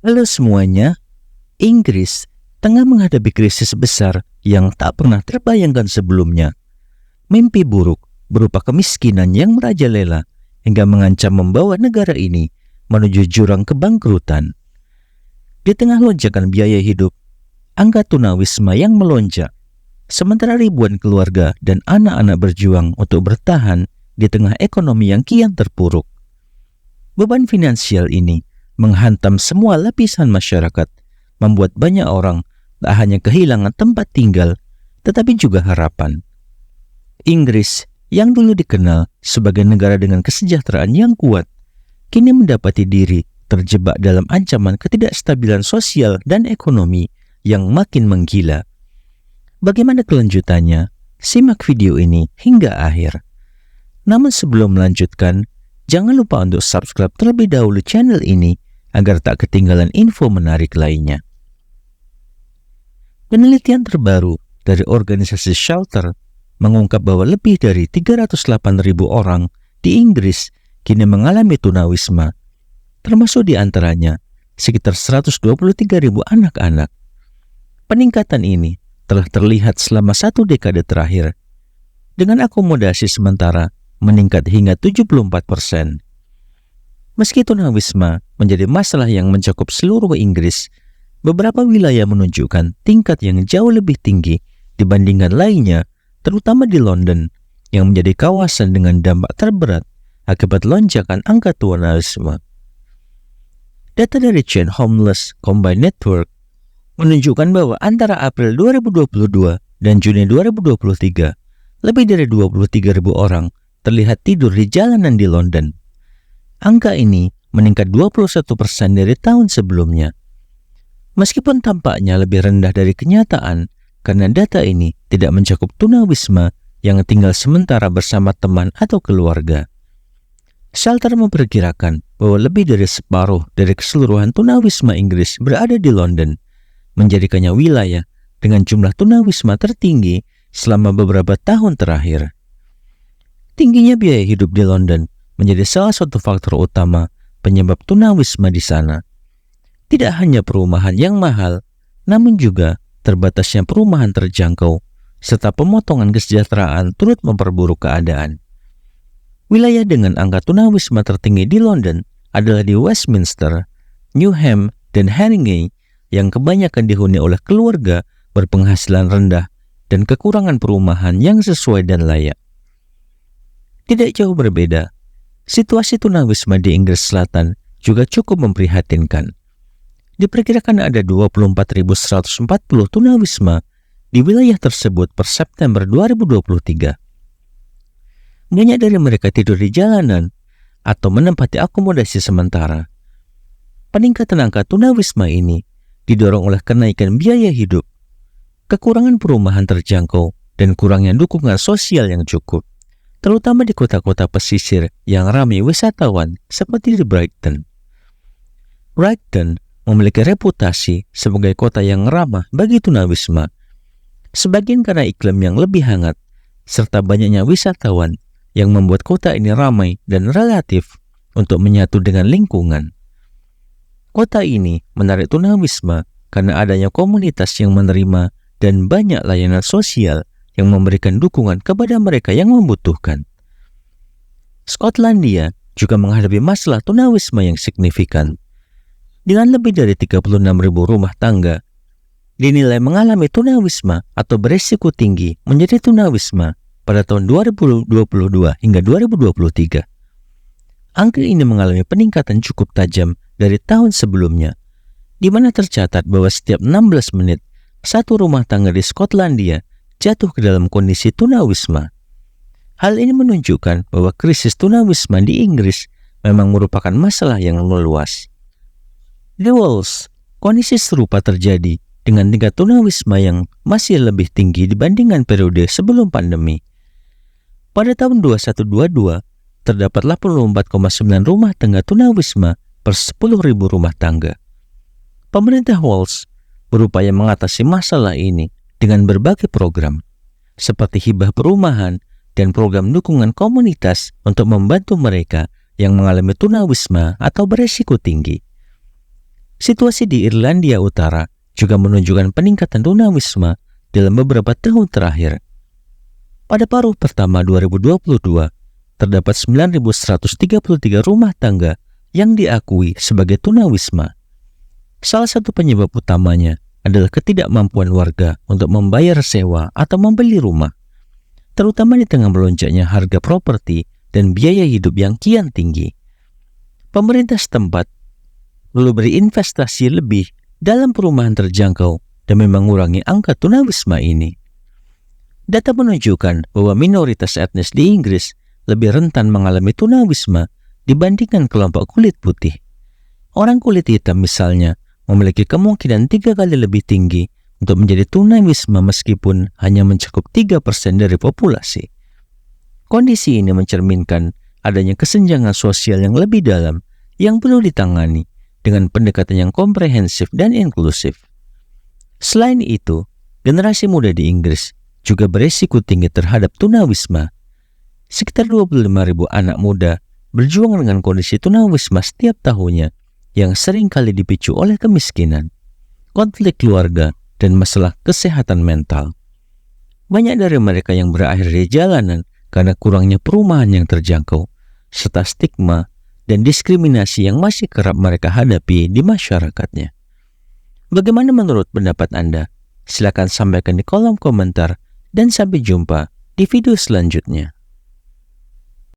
Halo semuanya, Inggris tengah menghadapi krisis besar yang tak pernah terbayangkan sebelumnya. Mimpi buruk berupa kemiskinan yang merajalela hingga mengancam membawa negara ini menuju jurang kebangkrutan. Di tengah lonjakan biaya hidup, angka tunawisma yang melonjak, sementara ribuan keluarga dan anak-anak berjuang untuk bertahan di tengah ekonomi yang kian terpuruk. Beban finansial ini menghantam semua lapisan masyarakat, membuat banyak orang tak hanya kehilangan tempat tinggal, tetapi juga harapan. Inggris yang dulu dikenal sebagai negara dengan kesejahteraan yang kuat, kini mendapati diri terjebak dalam ancaman ketidakstabilan sosial dan ekonomi yang makin menggila. Bagaimana kelanjutannya? Simak video ini hingga akhir. Namun sebelum melanjutkan, jangan lupa untuk subscribe terlebih dahulu channel ini agar tak ketinggalan info menarik lainnya. Penelitian terbaru dari organisasi Shelter mengungkap bahwa lebih dari 308.000 orang di Inggris kini mengalami tunawisma, termasuk di antaranya sekitar 123.000 anak-anak. Peningkatan ini telah terlihat selama 1 dekade terakhir, dengan akomodasi sementara meningkat hingga 74%. Meski tunawisma menjadi masalah yang mencakup seluruh Inggris, beberapa wilayah menunjukkan tingkat yang jauh lebih tinggi dibandingkan lainnya, terutama di London, yang menjadi kawasan dengan dampak terberat akibat lonjakan angka tunawisma. Data dari Chain Homeless Combined Network menunjukkan bahwa antara April 2022 dan Juni 2023, lebih dari 23.000 orang terlihat tidur di jalanan di London. Angka ini meningkat 21% dari tahun sebelumnya. Meskipun tampaknya lebih rendah dari kenyataan, karena data ini tidak mencakup tunawisma yang tinggal sementara bersama teman atau keluarga. Shelter memperkirakan bahwa lebih dari separuh dari keseluruhan tunawisma Inggris berada di London, menjadikannya wilayah dengan jumlah tunawisma tertinggi selama beberapa tahun terakhir. Tingginya biaya hidup di London menjadi salah satu faktor utama penyebab tunawisma di sana. Tidak hanya perumahan yang mahal, namun juga terbatasnya perumahan terjangkau, serta pemotongan kesejahteraan turut memperburuk keadaan. Wilayah dengan angka tunawisma tertinggi di London adalah di Westminster, Newham, dan Haringey, yang kebanyakan dihuni oleh keluarga berpenghasilan rendah dan kekurangan perumahan yang sesuai dan layak. Tidak jauh berbeda, situasi tunawisma di Inggris Selatan juga cukup memprihatinkan. Diperkirakan ada 24.140 tunawisma di wilayah tersebut per September 2023. Banyak dari mereka tidur di jalanan atau menempati akomodasi sementara. Peningkatan angka tunawisma ini didorong oleh kenaikan biaya hidup, kekurangan perumahan terjangkau, dan kurangnya dukungan sosial yang cukup, terutama di kota-kota pesisir yang ramai wisatawan seperti di Brighton. Brighton memiliki reputasi sebagai kota yang ramah bagi tunawisma, sebagian karena iklim yang lebih hangat, serta banyaknya wisatawan yang membuat kota ini ramai dan relatif untuk menyatu dengan lingkungan. Kota ini menarik tunawisma karena adanya komunitas yang menerima dan banyak layanan sosial yang memberikan dukungan kepada mereka yang membutuhkan. Skotlandia juga menghadapi masalah tunawisma yang signifikan. Dengan lebih dari 36.000 rumah tangga, dinilai mengalami tunawisma atau berisiko tinggi menjadi tunawisma pada tahun 2022 hingga 2023. Angka ini mengalami peningkatan cukup tajam dari tahun sebelumnya, di mana tercatat bahwa setiap 16 menit, satu rumah tangga di Skotlandia jatuh ke dalam kondisi tunawisma. Hal ini menunjukkan bahwa krisis tunawisma di Inggris memang merupakan masalah yang meluas. Di Wales, kondisi serupa terjadi dengan tingkat tunawisma yang masih lebih tinggi dibandingkan periode sebelum pandemi. Pada tahun 2122, terdapat 84,9 rumah tangga tunawisma per 10.000 rumah tangga. Pemerintah Wales berupaya mengatasi masalah ini dengan berbagai program, seperti hibah perumahan dan program dukungan komunitas untuk membantu mereka yang mengalami tunawisma atau beresiko tinggi. Situasi di Irlandia Utara juga menunjukkan peningkatan tunawisma dalam beberapa tahun terakhir. Pada paruh pertama 2022, terdapat 9.133 rumah tangga yang diakui sebagai tunawisma. Salah satu penyebab utamanya adalah ketidakmampuan warga untuk membayar sewa atau membeli rumah, terutama di tengah melonjaknya harga properti dan biaya hidup yang kian tinggi. Pemerintah setempat perlu berinvestasi lebih dalam perumahan terjangkau demi mengurangi angka tunawisma ini. Data menunjukkan bahwa minoritas etnis di Inggris lebih rentan mengalami tunawisma dibandingkan kelompok kulit putih. Orang kulit hitam misalnya memiliki kemungkinan 3 kali lebih tinggi untuk menjadi tunawisma meskipun hanya mencakup 3% dari populasi. Kondisi ini mencerminkan adanya kesenjangan sosial yang lebih dalam yang perlu ditangani dengan pendekatan yang komprehensif dan inklusif. Selain itu, generasi muda di Inggris juga beresiko tinggi terhadap tunawisma. Sekitar 25.000 anak muda berjuang dengan kondisi tunawisma setiap tahunnya yang sering kali dipicu oleh kemiskinan, konflik keluarga, dan masalah kesehatan mental. Banyak dari mereka yang berakhir di jalanan karena kurangnya perumahan yang terjangkau, serta stigma dan diskriminasi yang masih kerap mereka hadapi di masyarakatnya. Bagaimana menurut pendapat Anda? Silakan sampaikan di kolom komentar dan sampai jumpa di video selanjutnya.